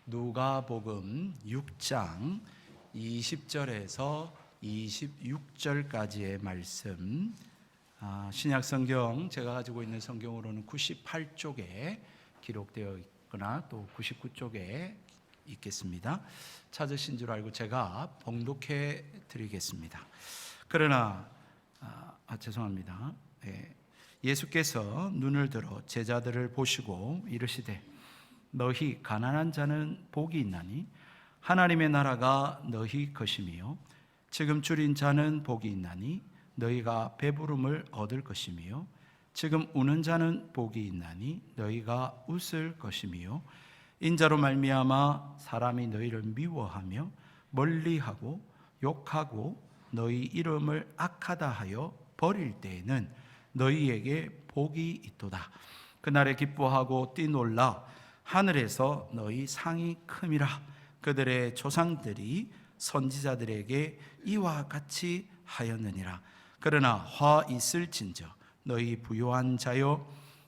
누가복음 6장 20절에서 26절까지의 말씀, 신약성경 제가 가지고 있는 성경으로는 98쪽에 기록되어 있거나 또 99쪽에 있겠습니다. 찾으신 줄 알고 제가 봉독해 드리겠습니다. 그러나 죄송합니다. 예수께서 눈을 들어 제자들을 보시고 이르시되 너희 가난한 자는 복이 있나니 하나님의 나라가 너희 것이며 지금 줄인 자는 복이 있나니 너희가 배부름을 얻을 것이며 지금 우는 자는 복이 있나니 너희가 웃을 것이며 인자로 말미암아 사람이 너희를 미워하며 멀리하고 욕하고 너희 이름을 악하다 하여 버릴 때에는 너희에게 복이 있도다. 그날에 기뻐하고 뛰놀라 하늘에서 너희 상이 큼이라. 그들의 조상들이 선지자들에게 이와 같이 하였느니라. 그러나 화 있을진저 너희 부요한 자여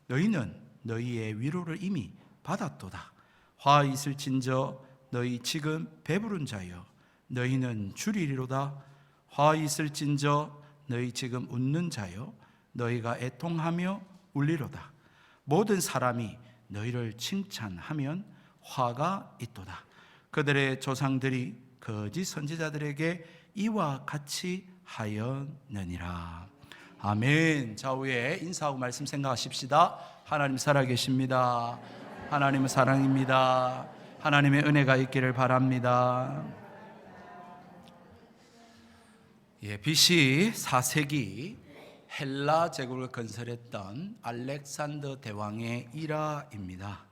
너희는 너희의 위로를 이미 받았도다. 화 있을진저 너희 지금 배부른 자여 너희는 줄이리로다. 화 있을진저 너희 지금 웃는 자여 너희가 애통하며 울리로다. 모든 사람이 너희를 칭찬하면 화가 있도다. 그들의 조상들이 거짓 선지자들에게 이와 같이 하였느니라. 아멘. 좌우에 인사하고 말씀 생각하십시다. 하나님 살아계십니다. 하나님은 사랑입니다. 하나님의 은혜가 있기를 바랍니다. BC 4세기 헬라 제국을 건설했던 알렉산더 대왕의 일화입니다.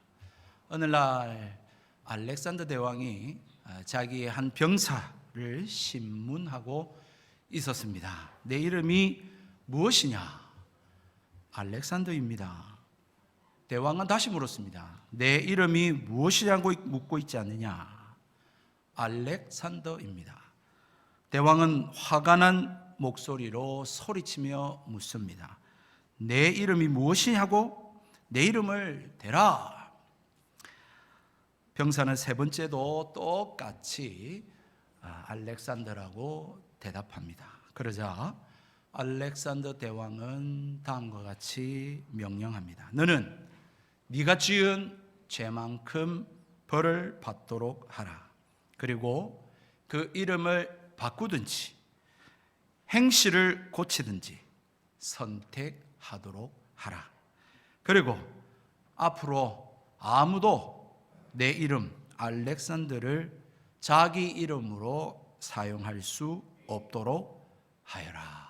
어느 날 알렉산더 대왕이 자기의 한 병사를 신문하고 있었습니다. 내 이름이 무엇이냐? 알렉산더입니다. 대왕은 다시 물었습니다. 내 이름이 무엇이냐고 묻고 있지 않느냐? 알렉산더입니다. 대왕은 화가 난 목소리로 소리치며 묻습니다. 내 이름이 무엇이냐고? 내 이름을 대라. 병사는 세 번째도 똑같이 알렉산더라고 대답합니다. 그러자 알렉산더 대왕은 다음과 같이 명령합니다. 너는 네가 지은 죄만큼 벌을 받도록 하라. 그리고 그 이름을 바꾸든지 행실을 고치든지 선택하도록 하라. 그리고 앞으로 아무도 내 이름 알렉산더를 자기 이름으로 사용할 수 없도록 하여라.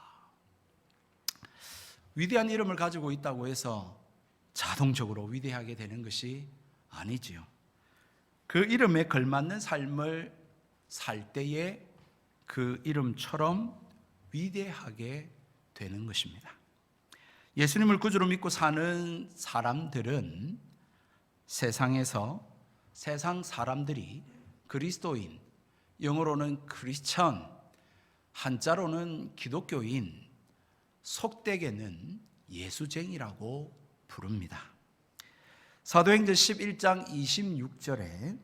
위대한 이름을 가지고 있다고 해서 자동적으로 위대하게 되는 것이 아니지요. 그 이름에 걸맞는 삶을 살 때에 그 이름처럼 위대하게 되는 것입니다. 예수님을 구주로 믿고 사는 사람들은 세상에서 세상 사람들이 그리스도인, 영어로는 크리스천, 한자로는 기독교인, 속되게는 예수쟁이라고 부릅니다. 사도행전 11장 26절에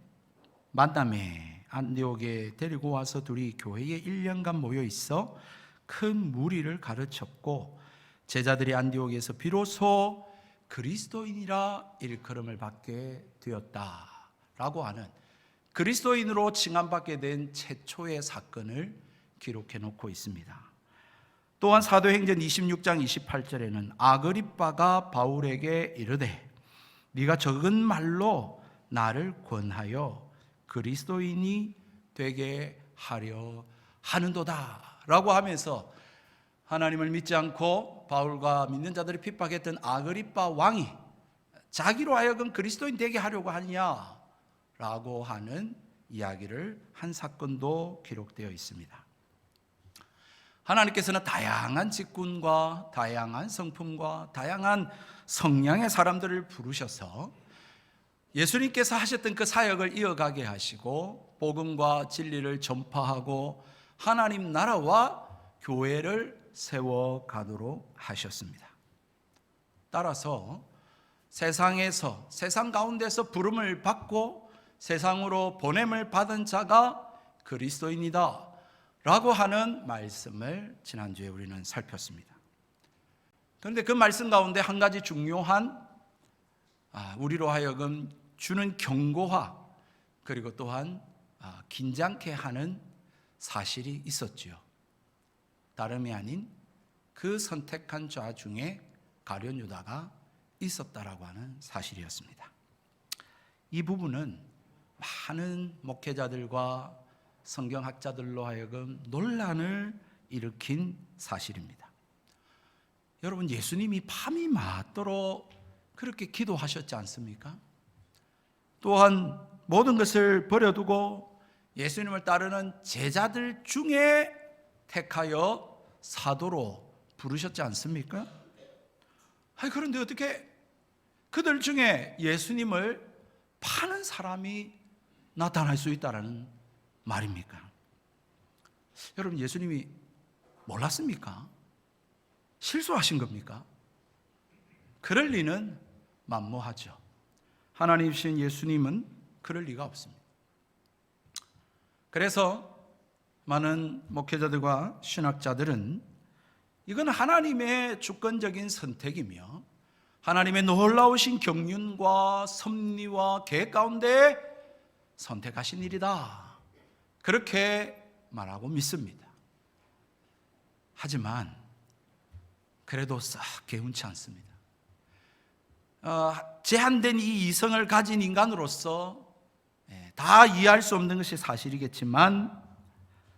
만남에 안디옥에 데리고 와서 둘이 교회에 1년간 모여 있어 큰 무리를 가르쳤고 제자들이 안디옥에서 비로소 그리스도인이라 일컬음을 받게 되었다라고 하는 그리스도인으로 칭함받게 된 최초의 사건을 기록해 놓고 있습니다. 또한 사도행전 26장 28절에는 아그리빠가 바울에게 이르되 네가 적은 말로 나를 권하여 그리스도인이 되게 하려 하는도다 라고 하면서 하나님을 믿지 않고 바울과 믿는 자들이 핍박했던 아그리빠 왕이 자기로 하여금 그리스도인 되게 하려고 하느냐 라고 하는 이야기를 한 사건도 기록되어 있습니다. 하나님께서는 다양한 직분과 다양한 성품과 다양한 성향의 사람들을 부르셔서 예수님께서 하셨던 그 사역을 이어가게 하시고 복음과 진리를 전파하고 하나님 나라와 교회를 세워가도록 하셨습니다. 따라서 세상 가운데서 부름을 받고 세상으로 보냄을 받은 자가 그리스도인이다 라고 하는 말씀을 지난주에 우리는 살폈습니다. 그런데 그 말씀 가운데 한 가지 중요한 우리로 하여금 주는 경고와 그리고 또한 긴장케 하는 사실이 있었지요. 다름이 아닌 그 선택한 자 중에 가룟 유다가 있었다라고 하는 사실이었습니다. 이 부분은 많은 목회자들과 성경학자들로 하여금 논란을 일으킨 사실입니다. 여러분, 예수님이 밤이 맞도록 그렇게 기도하셨지 않습니까? 또한 모든 것을 버려두고 예수님을 따르는 제자들 중에 택하여 사도로 부르셨지 않습니까? 그런데 어떻게 그들 중에 예수님을 파는 사람이 나타날 수 있다는 말입니까? 여러분, 예수님이 몰랐습니까? 실수하신 겁니까? 그럴 리는 만무하죠. 하나님이신 예수님은 그럴 리가 없습니다. 그래서 많은 목회자들과 신학자들은 이건 하나님의 주권적인 선택이며 하나님의 놀라우신 경륜과 섭리와 계획 가운데 선택하신 일이다, 그렇게 말하고 믿습니다. 하지만 그래도 싹 개운치 않습니다. 제한된 이 이성을 가진 인간으로서 다 이해할 수 없는 것이 사실이겠지만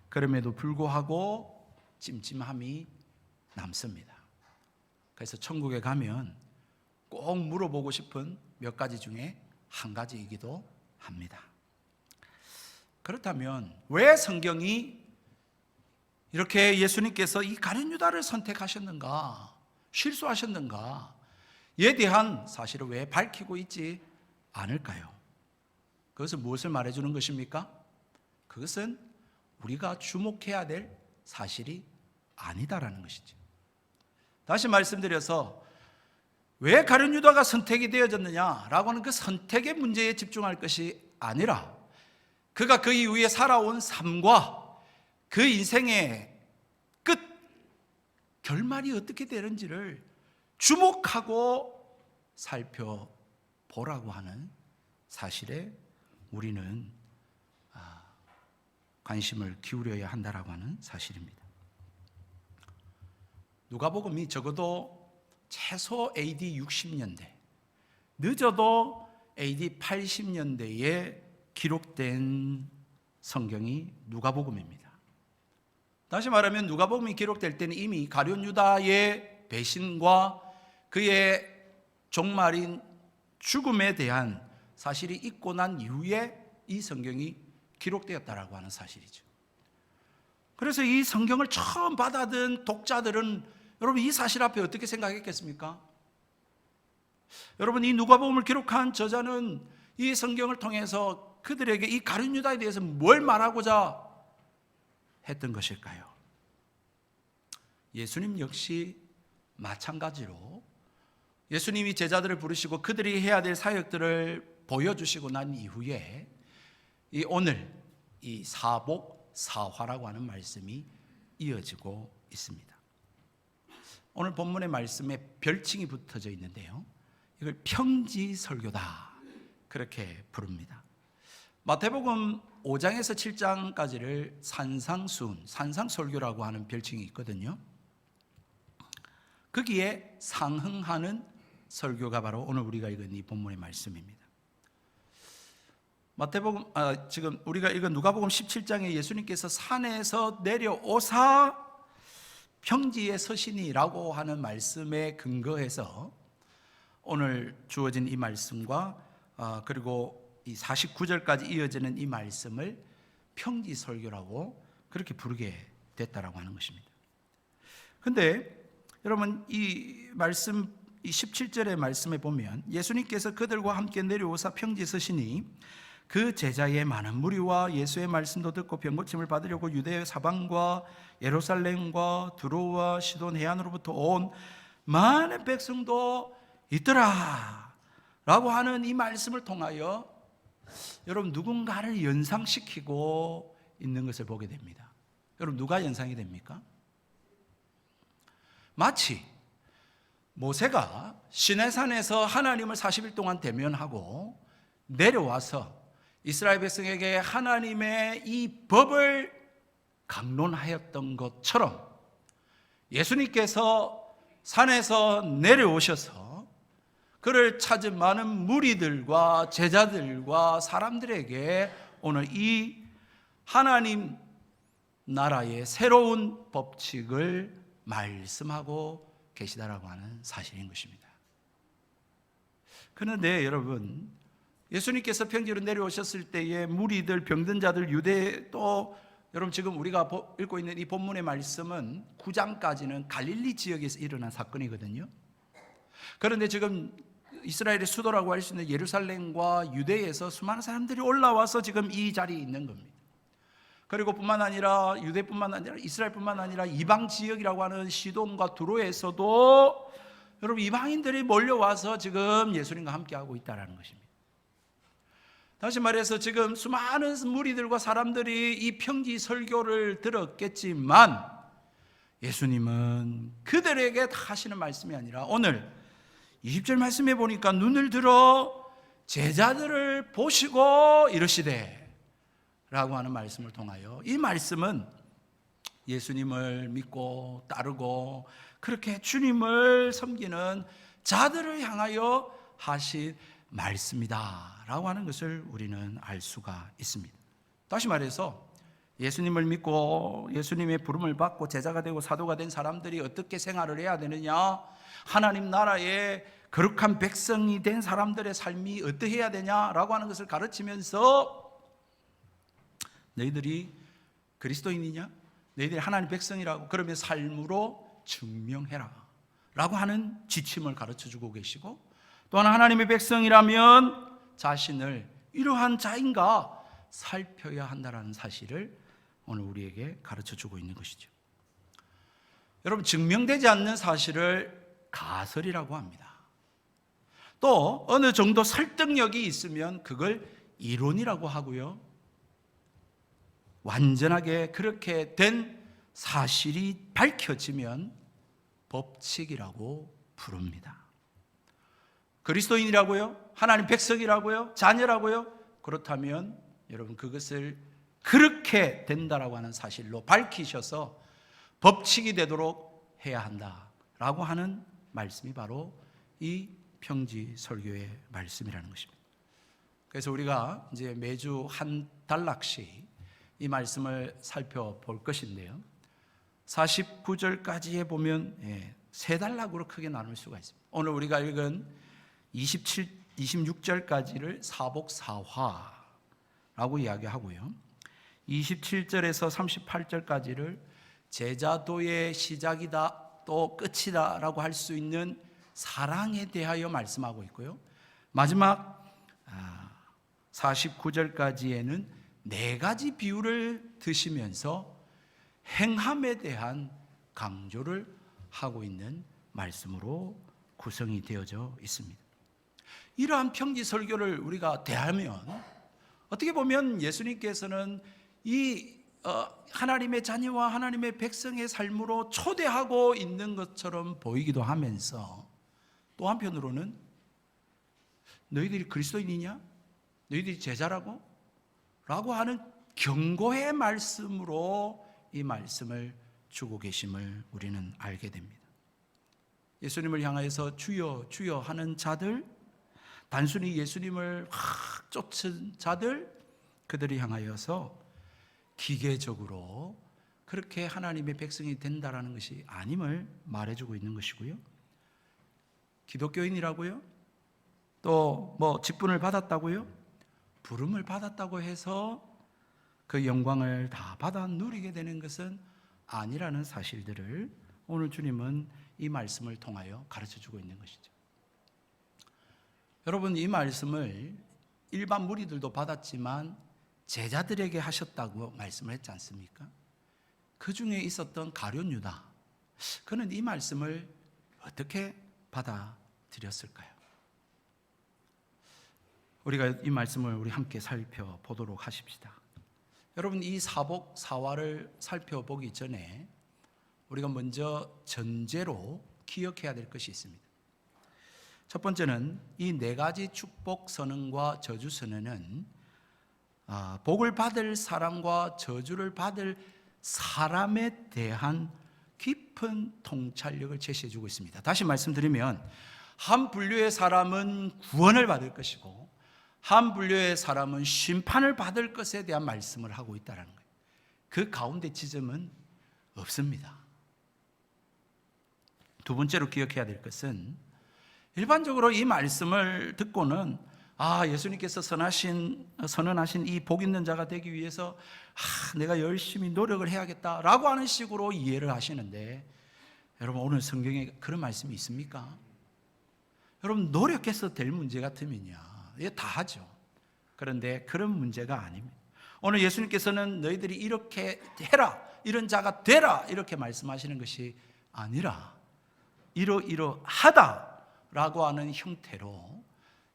그럼에도 불구하고 찜찜함이 남습니다. 그래서 천국에 가면 꼭 물어보고 싶은 몇 가지 중에 한 가지이기도 합니다. 그렇다면 왜 성경이 이렇게 예수님께서 이 가룟 유다를 선택하셨는가, 실수하셨는가에 대한 사실을 왜 밝히고 있지 않을까요? 그것은 무엇을 말해주는 것입니까? 그것은 우리가 주목해야 될 사실이 아니다라는 것이죠. 다시 말씀드려서 왜 가룟 유다가 선택이 되어졌느냐라고 하는 그 선택의 문제에 집중할 것이 아니라 그가 그 이후에 살아온 삶과 그 인생의 끝, 결말이 어떻게 되는지를 주목하고 살펴보라고 하는 사실에 우리는 관심을 기울여야 한다라고 하는 사실입니다. 누가복음이 적어도 최소 AD 60년대, 늦어도 AD 80년대에 기록된 성경이 누가복음입니다. 다시 말하면 누가복음이 기록될 때는 이미 가룟 유다의 배신과 그의 종말인 죽음에 대한 사실이 있고 난 이후에 이 성경이 기록되었다라고 하는 사실이죠. 그래서 이 성경을 처음 받아든 독자들은 여러분 이 사실 앞에 어떻게 생각했겠습니까? 여러분, 이 누가복음을 기록한 저자는 이 성경을 통해서 그들에게 이 가룟 유다에 대해서 뭘 말하고자 했던 것일까요? 예수님 역시 마찬가지로 예수님이 제자들을 부르시고 그들이 해야 될 사역들을 보여주시고 난 이후에 오늘 이 사복 사화라고 하는 말씀이 이어지고 있습니다. 오늘 본문의 말씀에 별칭이 붙어져 있는데요, 이걸 평지설교다 그렇게 부릅니다. 마태복음 5장에서 7장까지를 산상설교라고 하는 별칭이 있거든요. 거기에 상응하는 설교가 바로 오늘 우리가 읽은 이 본문의 말씀입니다. 지금 우리가 읽은 누가복음 17장에 예수님께서 산에서 내려오사 평지에 서시니라고 하는 말씀에 근거해서 오늘 주어진 이 말씀과 그리고 이 49절까지 이어지는 이 말씀을 평지설교라고 그렇게 부르게 됐다라고 하는 것입니다. 그런데 여러분, 이 말씀, 이 17절의 말씀에 보면 예수님께서 그들과 함께 내려오사 평지에 서시니 그 제자의 많은 무리와 예수의 말씀도 듣고 병고침을 받으려고 유대 사방과 예루살렘과 두로와 시돈 해안으로부터 온 많은 백성도 있더라 라고 하는 이 말씀을 통하여 여러분 누군가를 연상시키고 있는 것을 보게 됩니다. 여러분 누가 연상이 됩니까? 마치 모세가 시내산에서 하나님을 40일 동안 대면하고 내려와서 이스라엘 백성에게 하나님의 이 법을 강론하였던 것처럼 예수님께서 산에서 내려오셔서 그를 찾은 많은 무리들과 제자들과 사람들에게 오늘 이 하나님 나라의 새로운 법칙을 말씀하고 계시다라고 하는 사실인 것입니다. 그런데 여러분, 예수님께서 평지로 내려오셨을 때에 무리들, 병든 자들, 유대, 또 여러분 지금 우리가 읽고 있는 이 본문의 말씀은 9장까지는 갈릴리 지역에서 일어난 사건이거든요. 그런데 지금 이스라엘의 수도라고 할 수 있는 예루살렘과 유대에서 수많은 사람들이 올라와서 지금 이 자리에 있는 겁니다. 그리고 뿐만 아니라 유대뿐만 아니라 이스라엘뿐만 아니라 이방 지역이라고 하는 시돈과 두로에서도 여러분 이방인들이 몰려와서 지금 예수님과 함께하고 있다는 것입니다. 다시 말해서 지금 수많은 무리들과 사람들이 이 평지 설교를 들었겠지만 예수님은 그들에게 다 하시는 말씀이 아니라 오늘 20절 말씀해 보니까 눈을 들어 제자들을 보시고 이르시되 라고 하는 말씀을 통하여 이 말씀은 예수님을 믿고 따르고 그렇게 주님을 섬기는 자들을 향하여 하신 말씀이다 라고 하는 것을 우리는 알 수가 있습니다. 다시 말해서 예수님을 믿고 예수님의 부름을 받고 제자가 되고 사도가 된 사람들이 어떻게 생활을 해야 되느냐, 하나님 나라의 거룩한 백성이 된 사람들의 삶이 어떻게 해야 되냐라고 하는 것을 가르치면서 너희들이 그리스도인이냐? 너희들이 하나님 백성이라고 그러면 삶으로 증명해라 라고 하는 지침을 가르쳐주고 계시고, 또 하나님의 백성이라면 자신을 이러한 자인가 살펴야 한다는 사실을 오늘 우리에게 가르쳐주고 있는 것이죠. 여러분, 증명되지 않는 사실을 가설이라고 합니다. 또 어느 정도 설득력이 있으면 그걸 이론이라고 하고요, 완전하게 그렇게 된 사실이 밝혀지면 법칙이라고 부릅니다. 그리스도인이라고요? 하나님 백성이라고요? 자녀라고요? 그렇다면 여러분 그것을 그렇게 된다라고 하는 사실로 밝히셔서 법칙이 되도록 해야 한다라고 하는 말씀이 바로 이 평지 설교의 말씀이라는 것입니다. 그래서 우리가 이제 매주 한 단락씩 이 말씀을 살펴볼 것인데요, 49절까지에 보면 세 단락으로 크게 나눌 수가 있습니다. 오늘 우리가 읽은 26절까지를 사복사화라고 이야기하고요, 27절에서 38절까지를 제자도의 시작이다 또 끝이다 라고 할 수 있는 사랑에 대하여 말씀하고 있고요, 마지막 49절까지에는 네 가지 비유를 드시면서 행함에 대한 강조를 하고 있는 말씀으로 구성이 되어져 있습니다. 이러한 평지 설교를 우리가 대하면 어떻게 보면 예수님께서는 이 하나님의 자녀와 하나님의 백성의 삶으로 초대하고 있는 것처럼 보이기도 하면서, 또 한편으로는 너희들이 그리스도인이냐? 너희들이 제자라고? 라고 하는 경고의 말씀으로 이 말씀을 주고 계심을 우리는 알게 됩니다. 예수님을 향하여서 주여 주여 하는 자들, 단순히 예수님을 확 쫓은 자들, 그들이 향하여서 기계적으로 그렇게 하나님의 백성이 된다라는 것이 아님을 말해주고 있는 것이고요, 기독교인이라고요? 또 뭐 직분을 받았다고요? 부름을 받았다고 해서 그 영광을 다 받아 누리게 되는 것은 아니라는 사실들을 오늘 주님은 이 말씀을 통하여 가르쳐주고 있는 것이죠. 여러분, 이 말씀을 일반 무리들도 받았지만 제자들에게 하셨다고 말씀을 했지 않습니까? 그 중에 있었던 가룟 유다, 그는 이 말씀을 어떻게 받아들였을까요? 우리가 이 말씀을 우리 함께 살펴보도록 하십시다. 여러분, 이 사복 사화를 살펴보기 전에 우리가 먼저 전제로 기억해야 될 것이 있습니다. 첫 번째는 이 네 가지 축복 선언과 저주 선언은 복을 받을 사람과 저주를 받을 사람에 대한 깊은 통찰력을 제시해 주고 있습니다. 다시 말씀드리면 한 분류의 사람은 구원을 받을 것이고 한 분류의 사람은 심판을 받을 것에 대한 말씀을 하고 있다는 거예요. 그 가운데 지점은 없습니다. 두 번째로 기억해야 될 것은 일반적으로 이 말씀을 듣고는 예수님께서 선언하신 이 복 있는 자가 되기 위해서 내가 열심히 노력을 해야겠다라고 하는 식으로 이해를 하시는데, 여러분 오늘 성경에 그런 말씀이 있습니까? 여러분 노력해서 될 문제 같으면요 이게 다 하죠. 그런데 그런 문제가 아닙니다. 오늘 예수님께서는 너희들이 이렇게 해라, 이런 자가 되라 이렇게 말씀하시는 것이 아니라 이러이러하다라고 하는 형태로,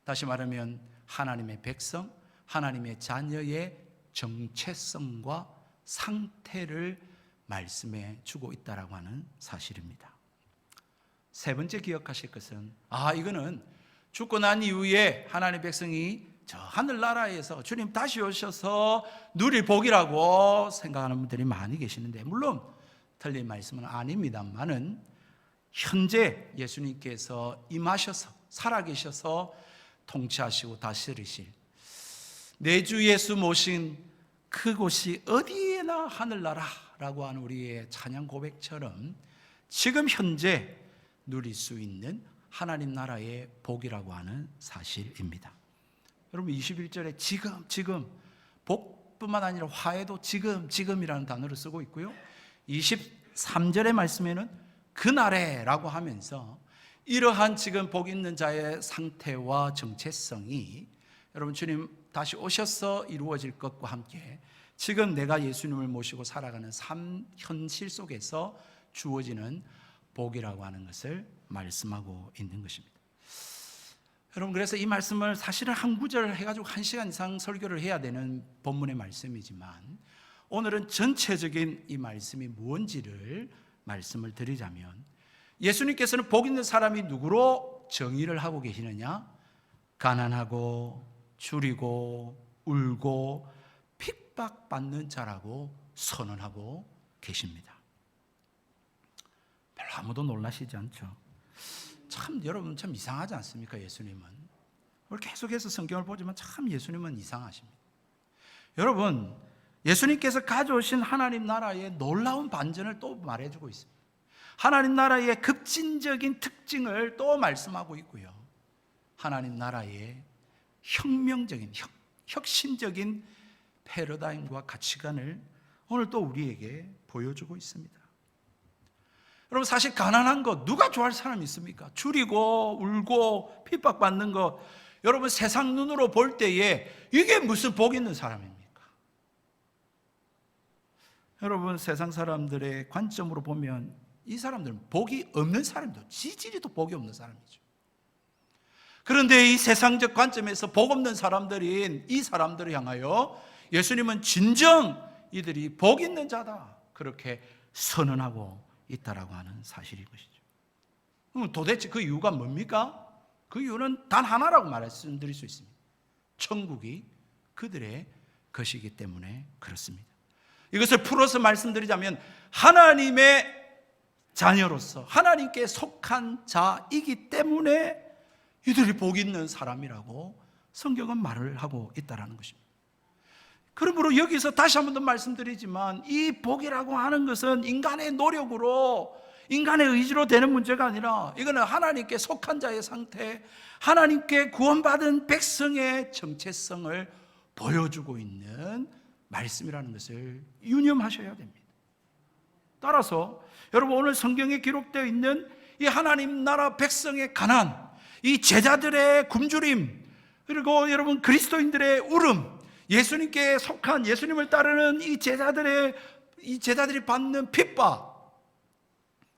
다시 말하면 하나님의 백성, 하나님의 자녀의 정체성과 상태를 말씀해 주고 있다라고 하는 사실입니다. 세 번째 기억하실 것은 이거는 죽고 난 이후에 하나님의 백성이 저 하늘나라에서 주님 다시 오셔서 누릴 복이라고 생각하는 분들이 많이 계시는데, 물론 틀린 말씀은 아닙니다만은 현재 예수님께서 임하셔서 살아계셔서 통치하시고 다스리실 내주 예수 모신 그곳이 어디에나 하늘나라라고 하는 우리의 찬양 고백처럼 지금 현재 누릴 수 있는 하나님 나라의 복이라고 하는 사실입니다. 여러분 21절에 지금 복뿐만 아니라 화해도 지금이라는 단어를 쓰고 있고요. 23절의 말씀에는 그날에라고 하면서 이러한 지금 복 있는 자의 상태와 정체성이 여러분 주님 다시 오셔서 이루어질 것과 함께 지금 내가 예수님을 모시고 살아가는 삶 현실 속에서 주어지는 복이라고 하는 것을 말씀하고 있는 것입니다. 여러분 그래서 이 말씀을 사실은 한 구절 해가지고 1시간 이상 설교를 해야 되는 본문의 말씀이지만 오늘은 전체적인 이 말씀이 뭔지를 말씀을 드리자면, 예수님께서는 복 있는 사람이 누구로 정의를 하고 계시느냐? 가난하고 줄이고 울고 핍박받는 자라고 선언하고 계십니다. 별로 아무도 놀라시지 않죠? 참 여러분 참 이상하지 않습니까? 예수님은 계속해서 성경을 보지만 참 예수님은 이상하십니다. 여러분 예수님께서 가져오신 하나님 나라의 놀라운 반전을 또 말해주고 있습니다. 하나님 나라의 급진적인 특징을 또 말씀하고 있고요. 하나님 나라의 혁명적인 혁신적인 패러다임과 가치관을 오늘 또 우리에게 보여주고 있습니다. 여러분 사실 가난한 거 누가 좋아할 사람이 있습니까? 줄이고 울고 핍박받는 거, 여러분 세상 눈으로 볼 때에 이게 무슨 복 있는 사람입니까? 여러분 세상 사람들의 관점으로 보면 이 사람들은 복이 없는 사람이죠. 지지리도 복이 없는 사람이죠. 그런데 이 세상적 관점에서 복 없는 사람들인 이 사람들을 향하여 예수님은 진정 이들이 복 있는 자다 그렇게 선언하고 있다라고 하는 사실인 것이죠. 그럼 도대체 그 이유가 뭡니까? 그 이유는 단 하나라고 말씀드릴 수 있습니다. 천국이 그들의 것이기 때문에 그렇습니다. 이것을 풀어서 말씀드리자면 하나님의 자녀로서 하나님께 속한 자이기 때문에 이들이 복 있는 사람이라고 성경은 말을 하고 있다는 것입니다. 그러므로 여기서 다시 한 번 더 말씀드리지만 이 복이라고 하는 것은 인간의 노력으로 인간의 의지로 되는 문제가 아니라 이거는 하나님께 속한 자의 상태, 하나님께 구원받은 백성의 정체성을 보여주고 있는 말씀이라는 것을 유념하셔야 됩니다. 따라서 여러분 오늘 성경에 기록되어 있는 이 하나님 나라 백성의 가난, 이 제자들의 굶주림, 그리고 여러분 그리스도인들의 울음, 예수님께 속한 예수님을 따르는 이 제자들이 받는 핍박,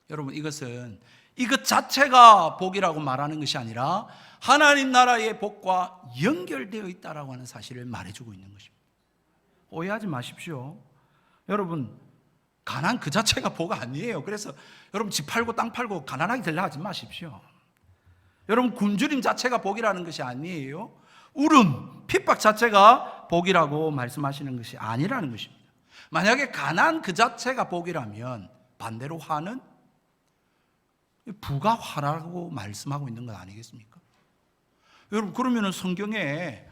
여러분 이것은 이것 자체가 복이라고 말하는 것이 아니라 하나님 나라의 복과 연결되어 있다라고 하는 사실을 말해주고 있는 것입니다. 오해하지 마십시오. 여러분, 가난 그 자체가 복 아니에요. 그래서 여러분 집 팔고 땅 팔고 가난하게 되려 하지 마십시오. 여러분, 굶주림 자체가 복이라는 것이 아니에요. 울음, 핍박 자체가 복이라고 말씀하시는 것이 아니라는 것입니다. 만약에 가난 그 자체가 복이라면 반대로 화는 부가 화라고 말씀하고 있는 것 아니겠습니까? 여러분, 그러면 성경에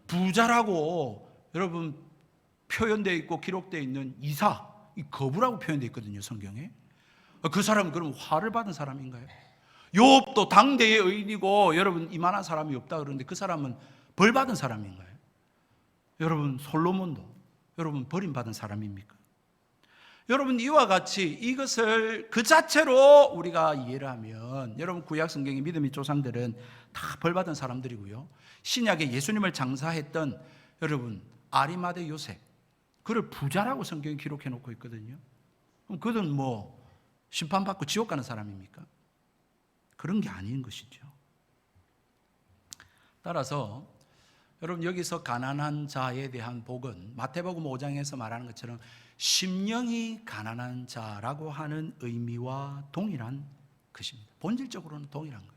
부자라고 여러분 표현되어 있고 기록되어 있는 이사, 이 거부라고 표현되어 있거든요, 성경에. 그 사람은 그럼 화를 받은 사람인가요? 욥도 당대의 의인이고 여러분 이만한 사람이 없다 그러는데 그 사람은 벌 받은 사람인가요? 여러분, 솔로몬도 여러분 버림받은 사람입니까? 여러분, 이와 같이 이것을 그 자체로 우리가 이해를 하면 여러분, 구약 성경의 믿음의 조상들은 다 벌 받은 사람들이고요, 신약에 예수님을 장사했던 여러분 아리마대 요셉, 그를 부자라고 성경이 기록해 놓고 있거든요. 그럼 그들은 뭐 심판받고 지옥 가는 사람입니까? 그런 게 아닌 것이죠. 따라서 여러분, 여기서 가난한 자에 대한 복은 마태복음 5장에서 말하는 것처럼 심령이 가난한 자라고 하는 의미와 동일한 것입니다. 본질적으로는 동일한 거예요.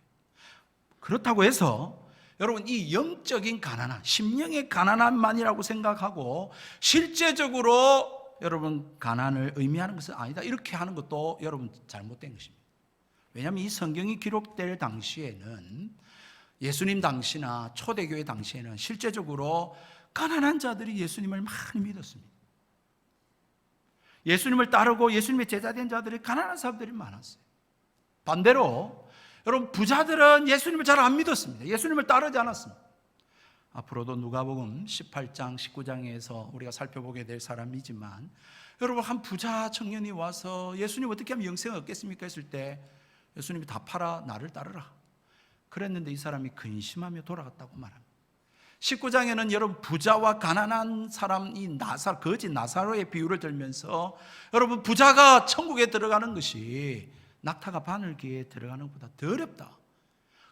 그렇다고 해서 여러분, 이 영적인 가난함, 심령의 가난함만이라고 생각하고 실제적으로 여러분 가난을 의미하는 것은 아니다, 이렇게 하는 것도 여러분 잘못된 것입니다. 왜냐하면 이 성경이 기록될 당시에는, 예수님 당시나 초대교회 당시에는 실제적으로 가난한 자들이 예수님을 많이 믿었습니다. 예수님을 따르고 예수님의 제자된 자들이 가난한 사람들이 많았어요. 반대로 여러분, 부자들은 예수님을 잘 안 믿었습니다. 예수님을 따르지 않았습니다. 앞으로도 누가복음 18장, 19장에서 우리가 살펴보게 될 사람이지만, 여러분, 한 부자 청년이 와서 예수님 어떻게 하면 영생을 얻겠습니까? 했을 때 예수님이 다 팔아 나를 따르라 그랬는데 이 사람이 근심하며 돌아갔다고 말합니다. 19장에는 여러분, 부자와 가난한 사람, 이 거지 나사로의 비유를 들면서 여러분, 부자가 천국에 들어가는 것이 낙타가 바늘기에 들어가는 것보다 더 어렵다,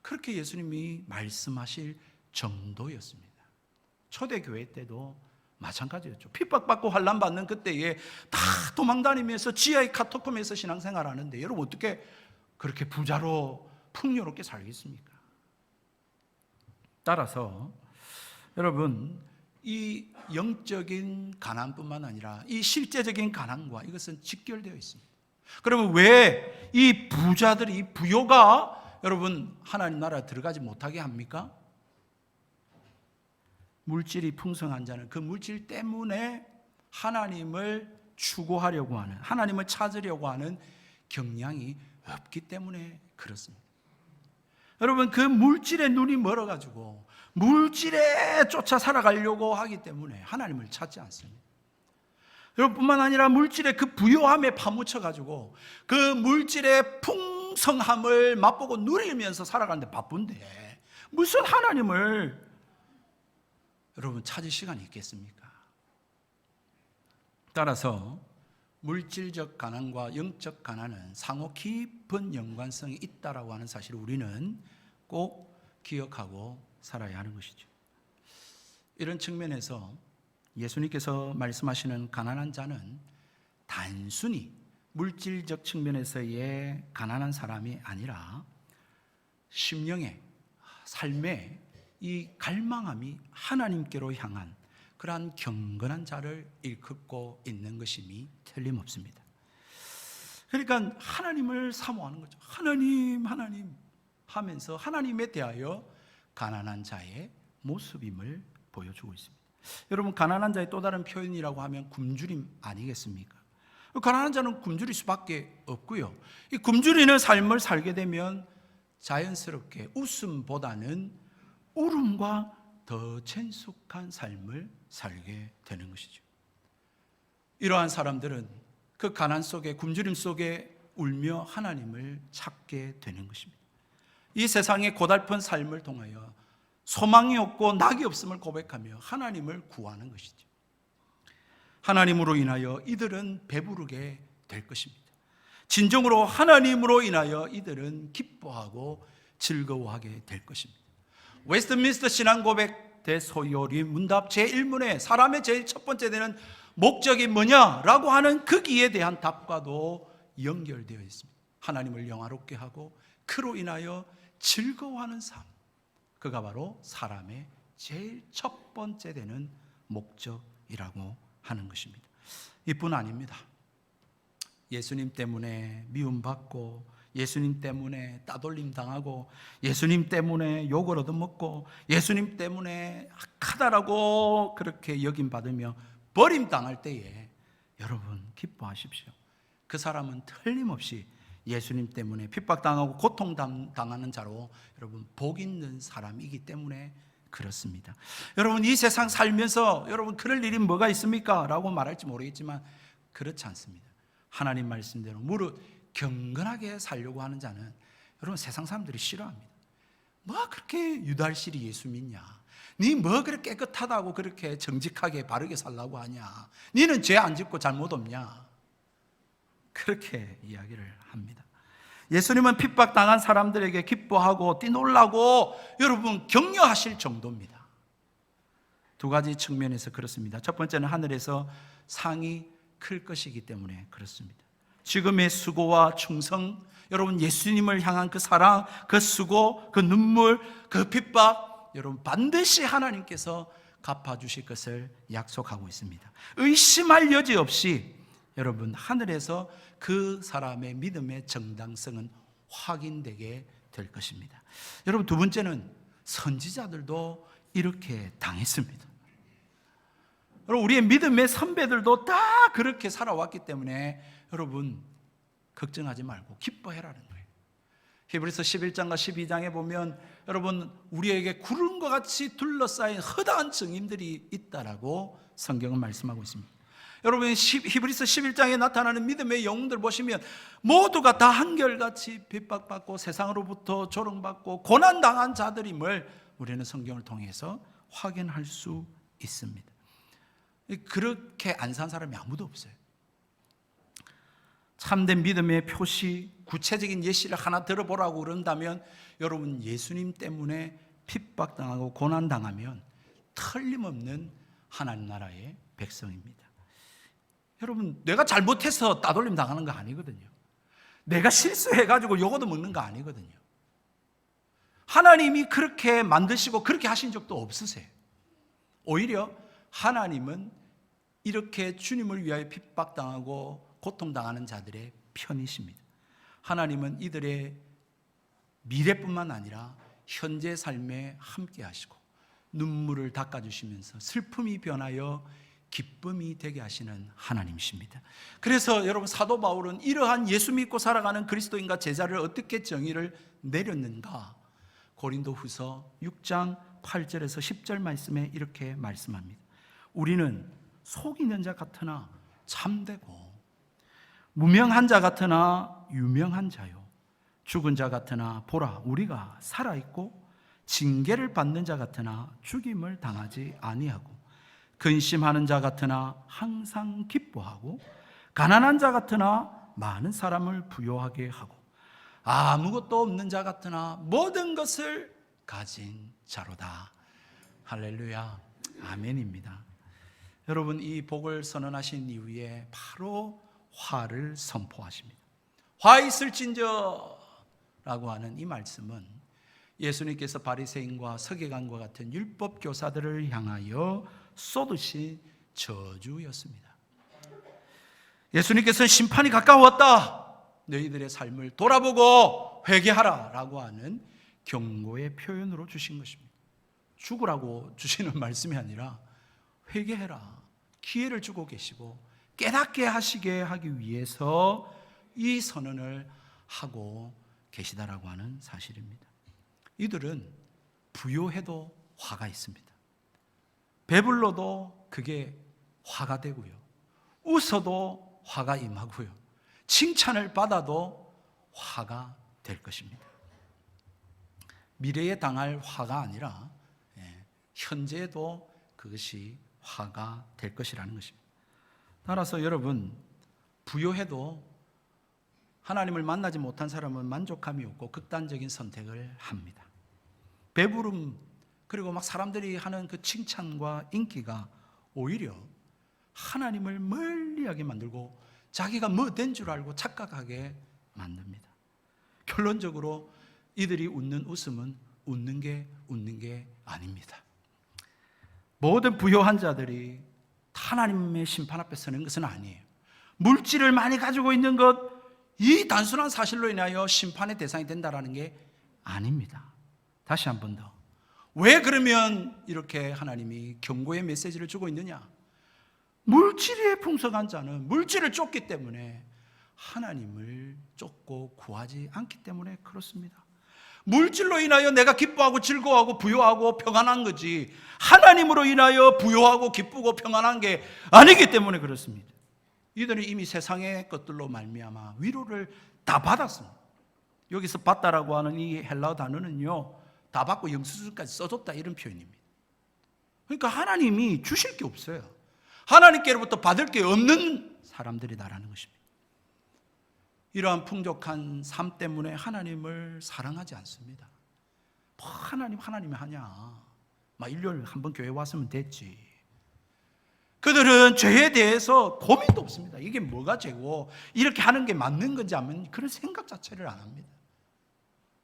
그렇게 예수님이 말씀하실 정도였습니다. 초대교회 때도 마찬가지였죠. 핍박받고 환난받는 그때에 다 도망다니면서 지하의 카토콤에서 신앙생활하는데 여러분, 어떻게 그렇게 부자로 풍요롭게 살겠습니까? 따라서 여러분, 이 영적인 가난뿐만 아니라 이 실제적인 가난과 이것은 직결되어 있습니다. 그러면 왜 이 부자들이, 이 부요가 여러분 하나님 나라에 들어가지 못하게 합니까? 물질이 풍성한 자는 그 물질 때문에 하나님을 추구하려고 하는, 하나님을 찾으려고 하는 경향이 없기 때문에 그렇습니다. 여러분, 그 물질에 눈이 멀어가지고 물질에 쫓아 살아가려고 하기 때문에 하나님을 찾지 않습니다. 여러분뿐만 아니라 물질의 그 부요함에 파묻혀가지고 그 물질의 풍성함을 맛보고 누리면서 살아가는데 바쁜데 무슨 하나님을 여러분 찾을 시간이 있겠습니까? 따라서 물질적 가난과 영적 가난은 상호 깊은 연관성이 있다라고 하는 사실을 우리는 꼭 기억하고 살아야 하는 것이죠. 이런 측면에서 예수님께서 말씀하시는 가난한 자는 단순히 물질적 측면에서의 가난한 사람이 아니라 심령의, 삶의 이 갈망함이 하나님께로 향한 그러한 경건한 자를 일컫고 있는 것임이 틀림없습니다. 그러니까 하나님을 사모하는 거죠. 하나님, 하나님 하면서 하나님에 대하여 가난한 자의 모습임을 보여주고 있습니다. 여러분, 가난한 자의 또 다른 표현이라고 하면 굶주림 아니겠습니까? 가난한 자는 굶주릴 수밖에 없고요, 이 굶주리는 삶을 살게 되면 자연스럽게 웃음보다는 울음과 더 친숙한 삶을 살게 되는 것이죠. 이러한 사람들은 그 가난 속에, 굶주림 속에 울며 하나님을 찾게 되는 것입니다. 이 세상의 고달픈 삶을 통하여 소망이 없고 낙이 없음을 고백하며 하나님을 구하는 것이죠. 하나님으로 인하여 이들은 배부르게 될 것입니다. 진정으로 하나님으로 인하여 이들은 기뻐하고 즐거워하게 될 것입니다. 웨스트민스터 신앙고백 대소요리 문답 제1문에 사람의 제일 첫 번째 되는 목적이 뭐냐라고 하는 거기에 대한 답과도 연결되어 있습니다. 하나님을 영화롭게 하고 그로 인하여 즐거워하는 삶, 그가 바로 사람의 제일 첫 번째 되는 목적이라고 하는 것입니다. 이뿐 아닙니다. 예수님 때문에 미움받고, 예수님 때문에 따돌림 당하고, 예수님 때문에 욕을 얻어먹고, 예수님 때문에 악하다라고 그렇게 여김받으며 버림당할 때에 여러분 기뻐하십시오. 그 사람은 틀림없이 예수님 때문에 핍박당하고 고통당하는 자로 여러분 복 있는 사람이기 때문에 그렇습니다. 여러분 이 세상 살면서 여러분 그럴 일이 뭐가 있습니까? 라고 말할지 모르겠지만 그렇지 않습니다. 하나님 말씀대로 무릇 경건하게 살려고 하는 자는 여러분 세상 사람들이 싫어합니다. 뭐 그렇게 유달실이 예수 믿냐? 니 뭐 그렇게 깨끗하다고 그렇게 정직하게 바르게 살라고 하냐? 니는 죄 안 짓고 잘못 없냐? 그렇게 이야기를 합니다. 예수님은 핍박당한 사람들에게 기뻐하고 뛰놀라고 여러분 격려하실 정도입니다. 두 가지 측면에서 그렇습니다. 첫 번째는 하늘에서 상이 클 것이기 때문에 그렇습니다. 지금의 수고와 충성, 여러분 예수님을 향한 그 사랑, 그 수고, 그 눈물, 그 핍박, 여러분 반드시 하나님께서 갚아주실 것을 약속하고 있습니다. 의심할 여지 없이 여러분 하늘에서 그 사람의 믿음의 정당성은 확인되게 될 것입니다. 여러분 두 번째는 선지자들도 이렇게 당했습니다. 여러분 우리의 믿음의 선배들도 다 그렇게 살아왔기 때문에 여러분 걱정하지 말고 기뻐해라는 거예요. 히브리서 11장과 12장에 보면 여러분 우리에게 구름과 같이 둘러싸인 허다한 증인들이 있다라고 성경은 말씀하고 있습니다. 여러분 히브리서 11장에 나타나는 믿음의 영웅들 보시면 모두가 다 한결같이 핍박받고 세상으로부터 조롱받고 고난당한 자들임을 우리는 성경을 통해서 확인할 수 있습니다. 그렇게 안 산 사람이 아무도 없어요. 참된 믿음의 표시, 구체적인 예시를 하나 들어보라고 그런다면 여러분 예수님 때문에 핍박당하고 고난당하면 틀림없는 하나님 나라의 백성입니다. 여러분 내가 잘못해서 따돌림 당하는 거 아니거든요. 내가 실수해가지고 욕 얻어먹는 거 아니거든요. 하나님이 그렇게 만드시고 그렇게 하신 적도 없으세요. 오히려 하나님은 이렇게 주님을 위하여 핍박당하고 고통당하는 자들의 편이십니다. 하나님은 이들의 미래뿐만 아니라 현재 삶에 함께 하시고 눈물을 닦아주시면서 슬픔이 변하여 기쁨이 되게 하시는 하나님이십니다. 그래서 여러분 사도 바울은 이러한 예수 믿고 살아가는 그리스도인과 제자를 어떻게 정의를 내렸는가? 고린도후서 6장 8절에서 10절 말씀에 이렇게 말씀합니다. 우리는 속이는 자 같으나 참되고 무명한 자 같으나 유명한 자요 죽은 자 같으나 보라 우리가 살아있고 징계를 받는 자 같으나 죽임을 당하지 아니하고 근심하는 자 같으나 항상 기뻐하고 가난한 자 같으나 많은 사람을 부요하게 하고 아무것도 없는 자 같으나 모든 것을 가진 자로다. 할렐루야 아멘입니다. 여러분 이 복을 선언하신 이후에 바로 화를 선포하십니다. 화 있을진저 라고 하는 이 말씀은 예수님께서 바리새인과 서기관과 같은 율법 교사들을 향하여 쏟으신 저주였습니다. 예수님께서는 심판이 가까웠다. 너희들의 삶을 돌아보고 회개하라 라고 하는 경고의 표현으로 주신 것입니다. 죽으라고 주시는 말씀이 아니라 회개해라. 기회를 주고 계시고 깨닫게 하시게 하기 위해서 이 선언을 하고 계시다라고 하는 사실입니다. 이들은 부요해도 화가 있습니다. 배불러도 그게 화가 되고요. 웃어도 화가 임하고요. 칭찬을 받아도 화가 될 것입니다. 미래에 당할 화가 아니라 현재에도 그것이 화가 될 것이라는 것입니다. 따라서 여러분 부요해도 하나님을 만나지 못한 사람은 만족감이 없고 극단적인 선택을 합니다. 배부름 그리고 막 사람들이 하는 그 칭찬과 인기가 오히려 하나님을 멀리하게 만들고 자기가 뭐 된 줄 알고 착각하게 만듭니다. 결론적으로 이들이 웃는 웃음은 웃는 게 아닙니다. 모든 부요한 자들이 하나님의 심판 앞에 서는 것은 아니에요. 물질을 많이 가지고 있는 것, 이 단순한 사실로 인하여 심판의 대상이 된다는 게 아닙니다. 다시 한 번 더. 왜 그러면 이렇게 하나님이 경고의 메시지를 주고 있느냐? 물질에 풍성한 자는 물질을 쫓기 때문에 하나님을 쫓고 구하지 않기 때문에 그렇습니다. 물질로 인하여 내가 기뻐하고 즐거워하고 부요하고 평안한 거지, 하나님으로 인하여 부요하고 기쁘고 평안한 게 아니기 때문에 그렇습니다. 이들은 이미 세상의 것들로 말미암아 위로를 다 받았습니다. 여기서 받다라고 하는 이 헬라어 단어는요, 다 받고 영수증까지 써줬다 이런 표현입니다. 그러니까 하나님이 주실 게 없어요. 하나님께로부터 받을 게 없는 사람들이다라는 것입니다. 이러한 풍족한 삶 때문에 하나님을 사랑하지 않습니다. 뭐 하나님이 하냐, 막 일요일 한번 교회 왔으면 됐지. 그들은 죄에 대해서 고민도 없습니다. 이게 뭐가 죄고 이렇게 하는 게 맞는 건지 안 그런 생각 자체를 안 합니다.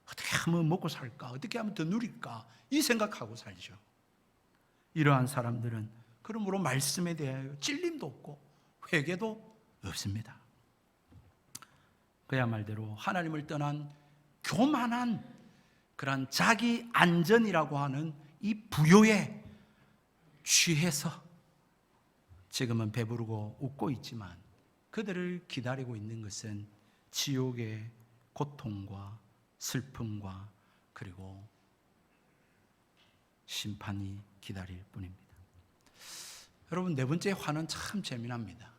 어떻게 하면 먹고 살까, 어떻게 하면 더 누릴까, 이 생각하고 살죠. 이러한 사람들은 그러므로 말씀에 대하여 찔림도 없고 회개도 없습니다. 그야 말대로 하나님을 떠난 교만한 그런 자기 안전이라고 하는 이 부요에 취해서 지금은 배부르고 웃고 있지만 그들을 기다리고 있는 것은 지옥의 고통과 슬픔과 그리고 심판이 기다릴 뿐입니다. 여러분, 네 번째 화는 참 재미납니다.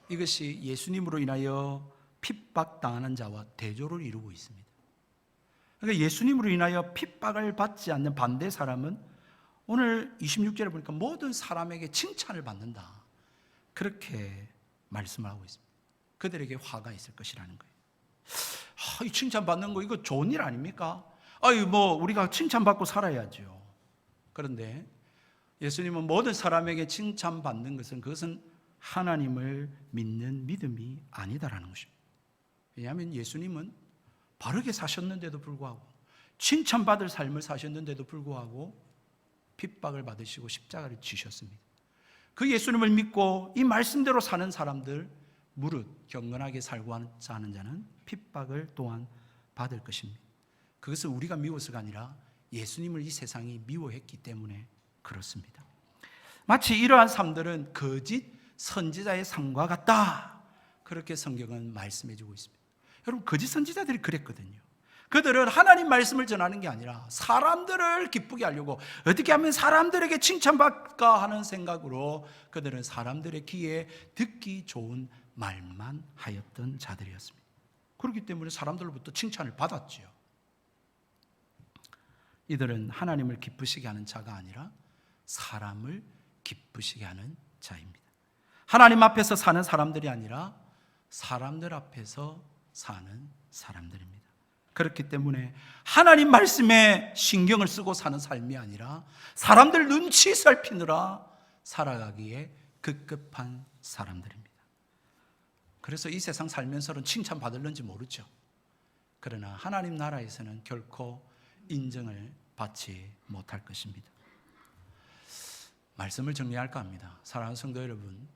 이것이 예수님으로 인하여 핍박당하는 자와 대조를 이루고 있습니다. 그러니까 예수님으로 인하여 핍박을 받지 않는 반대 사람은 오늘 26절에 보니까 모든 사람에게 칭찬을 받는다, 그렇게 말씀을 하고 있습니다. 그들에게 화가 있을 것이라는 거예요. 이 칭찬받는 거 이거 좋은 일 아닙니까? 우리가 칭찬받고 살아야죠. 그런데 예수님은 모든 사람에게 칭찬받는 것은 그것은 하나님을 믿는 믿음이 아니다라는 것입니다. 왜냐하면 예수님은 바르게 사셨는데도 불구하고, 칭찬받을 삶을 사셨는데도 불구하고 핍박을 받으시고 십자가를 지셨습니다. 그 예수님을 믿고 이 말씀대로 사는 사람들, 무릇 경건하게 살고 사는 자는 핍박을 또한 받을 것입니다. 그것은 우리가 미워서가 아니라 예수님을 이 세상이 미워했기 때문에 그렇습니다. 마치 이러한 삶들은 거짓 선지자의 삶과 같다, 그렇게 성경은 말씀해 주고 있습니다. 여러분, 거짓 선지자들이 그랬거든요. 그들은 하나님 말씀을 전하는 게 아니라 사람들을 기쁘게 하려고 어떻게 하면 사람들에게 칭찬받을까 하는 생각으로 그들은 사람들의 귀에 듣기 좋은 말만 하였던 자들이었습니다. 그렇기 때문에 사람들로부터 칭찬을 받았지요. 이들은 하나님을 기쁘시게 하는 자가 아니라 사람을 기쁘시게 하는 자입니다. 하나님 앞에서 사는 사람들이 아니라 사람들 앞에서 사는 사람들입니다. 그렇기 때문에 하나님 말씀에 신경을 쓰고 사는 삶이 아니라 사람들 눈치 살피느라 살아가기에 급급한 사람들입니다. 그래서 이 세상 살면서는 칭찬받을는지 모르죠. 그러나 하나님 나라에서는 결코 인정을 받지 못할 것입니다. 말씀을 정리할까 합니다. 사랑하는 성도 여러분,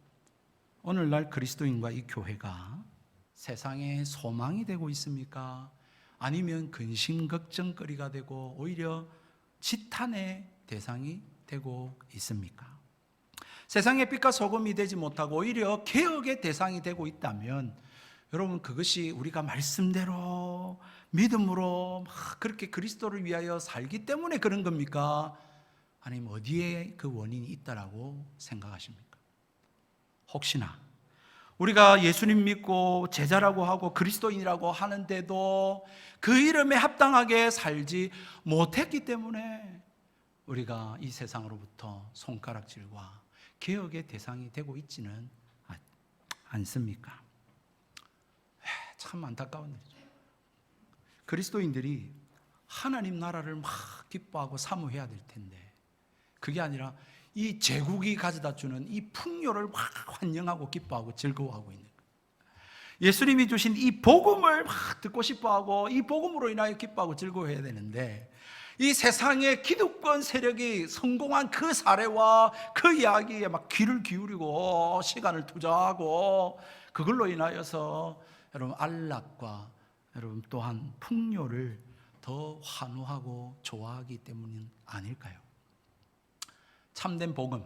오늘날 그리스도인과 이 교회가 세상의 소망이 되고 있습니까? 아니면 근심 걱정거리가 되고 오히려 지탄의 대상이 되고 있습니까? 세상의 빛과 소금이 되지 못하고 오히려 개혁의 대상이 되고 있다면 여러분, 그것이 우리가 말씀대로 믿음으로 막 그렇게 그리스도를 위하여 살기 때문에 그런 겁니까? 아니면 어디에 그 원인이 있다라고 생각하십니까? 혹시나 우리가 예수님 믿고 제자라고 하고 그리스도인이라고 하는데도 그 이름에 합당하게 살지 못했기 때문에 우리가 이 세상으로부터 손가락질과 개혁의 대상이 되고 있지는 않습니까? 참 안타까운 일이죠. 그리스도인들이 하나님 나라를 막 기뻐하고 사모해야 될 텐데 그게 아니라 이 제국이 가져다 주는 이 풍요를 막 환영하고 기뻐하고 즐거워하고 있는 거예요. 예수님이 주신 이 복음을 막 듣고 싶어하고 이 복음으로 인하여 기뻐하고 즐거워해야 되는데, 이 세상의 기득권 세력이 성공한 그 사례와 그 이야기에 막 귀를 기울이고 시간을 투자하고 그걸로 인하여서 여러분 안락과 여러분 또한 풍요를 더 환호하고 좋아하기 때문은 아닐까요? 참된 복음,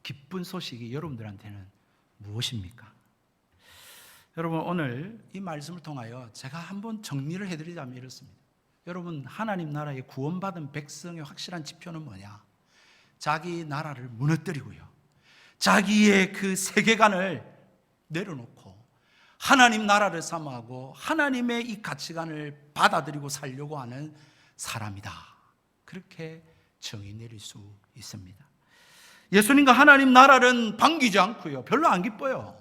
기쁜 소식이 여러분들한테는 무엇입니까? 여러분, 오늘 이 말씀을 통하여 제가 한번 정리를 해드리자면 이렇습니다. 여러분, 하나님 나라의 구원받은 백성의 확실한 지표는 뭐냐? 자기 나라를 무너뜨리고요, 자기의 그 세계관을 내려놓고 하나님 나라를 삼아하고 하나님의 이 가치관을 받아들이고 살려고 하는 사람이다, 그렇게 정의 내릴 수 있습니다. 예수님과 하나님 나라는 반기지 않고요, 별로 안 기뻐요.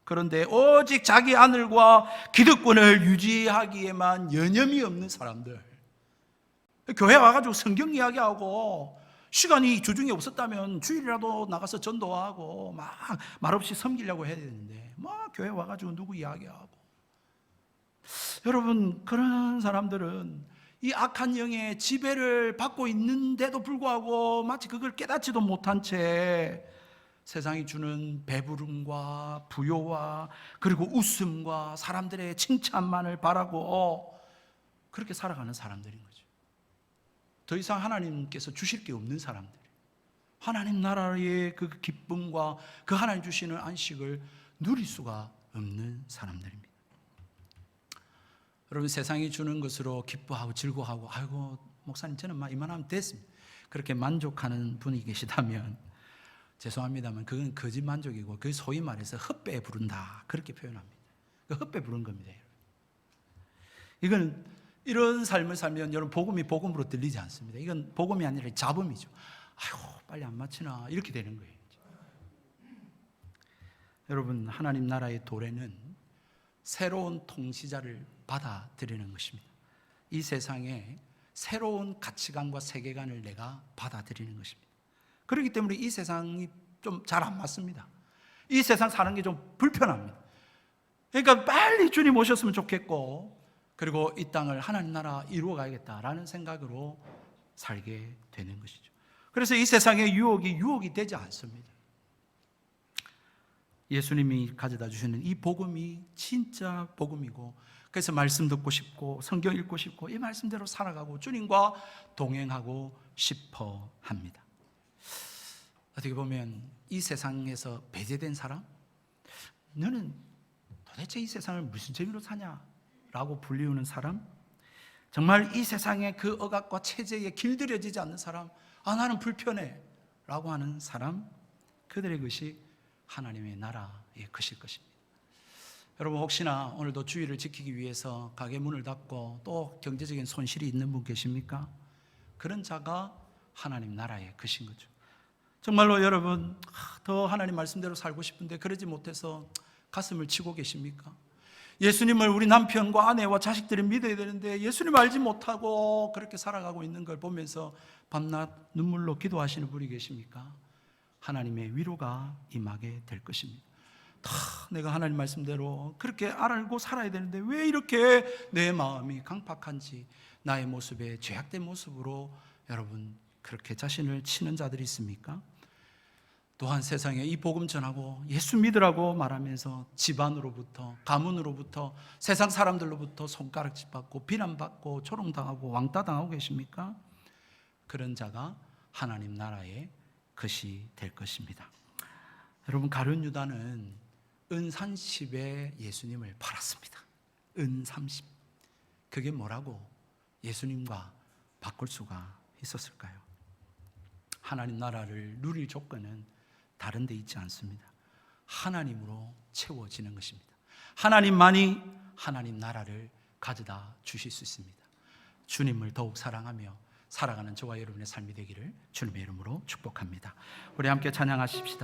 그런데 오직 자기 아들과 기득권을 유지하기에만 여념이 없는 사람들, 교회 와가지고 성경 이야기하고 시간이 주중에 없었다면 주일이라도 나가서 전도하고 막 말없이 섬기려고 해야 되는데 막 교회 와가지고 누구 이야기하고, 여러분, 그런 사람들은 이 악한 영의 지배를 받고 있는데도 불구하고 마치 그걸 깨닫지도 못한 채 세상이 주는 배부름과 부요와 그리고 웃음과 사람들의 칭찬만을 바라고 그렇게 살아가는 사람들인 거죠. 더 이상 하나님께서 주실 게 없는 사람들, 하나님 나라의 그 기쁨과 그 하나님 주시는 안식을 누릴 수가 없는 사람들입니다. 여러분, 세상이 주는 것으로 기뻐하고 즐거워하고 아이고 목사님 저는 막 이만하면 됐습니다, 그렇게 만족하는 분이 계시다면 죄송합니다만 그건 거짓 만족이고, 그 소위 말해서 헛배 부른다, 그렇게 표현합니다. 그 헛배 부른 겁니다. 이건 이런 삶을 살면 여러분 복음이 복음으로 들리지 않습니다. 이건 복음이 아니라 잡음이죠. 아이고 빨리 안 마치나, 이렇게 되는 거예요. 여러분, 하나님 나라의 도래는 새로운 통치자를 받아들이는 것입니다. 이 세상에 새로운 가치관과 세계관을 내가 받아들이는 것입니다. 그렇기 때문에 이 세상이 좀 잘 안 맞습니다. 이 세상 사는 게 좀 불편합니다. 그러니까 빨리 주님 오셨으면 좋겠고, 그리고 이 땅을 하나님 나라 이루어 가야겠다라는 생각으로 살게 되는 것이죠. 그래서 이 세상의 유혹이 되지 않습니다. 예수님이 가져다 주시는 이 복음이 진짜 복음이고, 그래서 말씀 듣고 싶고 성경 읽고 싶고 이 말씀대로 살아가고 주님과 동행하고 싶어 합니다. 어떻게 보면 이 세상에서 배제된 사람, 너는 도대체 이 세상을 무슨 재미로 사냐라고 불리우는 사람, 정말 이 세상의 그 억압과 체제에 길들여지지 않는 사람, 아 나는 불편해 라고 하는 사람, 그들의 것이 하나님의 나라의 것일 것입니다. 여러분, 혹시나 오늘도 주의를 지키기 위해서 가게 문을 닫고 또 경제적인 손실이 있는 분 계십니까? 그런 자가 하나님 나라의 것인 거죠. 정말로 여러분, 더 하나님 말씀대로 살고 싶은데 그러지 못해서 가슴을 치고 계십니까? 예수님을 우리 남편과 아내와 자식들이 믿어야 되는데 예수님 알지 못하고 그렇게 살아가고 있는 걸 보면서 밤낮 눈물로 기도하시는 분이 계십니까? 하나님의 위로가 임하게 될 것입니다. 다 내가 하나님 말씀대로 그렇게 알고 살아야 되는데 왜 이렇게 내 마음이 강팍한지, 나의 모습에 죄악된 모습으로 여러분 그렇게 자신을 치는 자들이 있습니까? 또한 세상에 이 복음 전하고 예수 믿으라고 말하면서 집안으로부터, 가문으로부터, 세상 사람들로부터 손가락질 받고 비난받고 조롱당하고 왕따당하고 계십니까? 그런 자가 하나님 나라의 것이 될 것입니다. 여러분, 가룟 유다는 은 30에 예수님을 팔았습니다. 은 30. 그게 뭐라고 예수님과 바꿀 수가 있었을까요? 하나님 나라를 누릴 조건은 다른 데 있지 않습니다. 하나님으로 채워지는 것입니다. 하나님만이 하나님 나라를 가져다 주실 수 있습니다. 주님을 더욱 사랑하며 살아가는 저와 여러분의 삶이 되기를 주님의 이름으로 축복합니다. 우리 함께 찬양하십시다.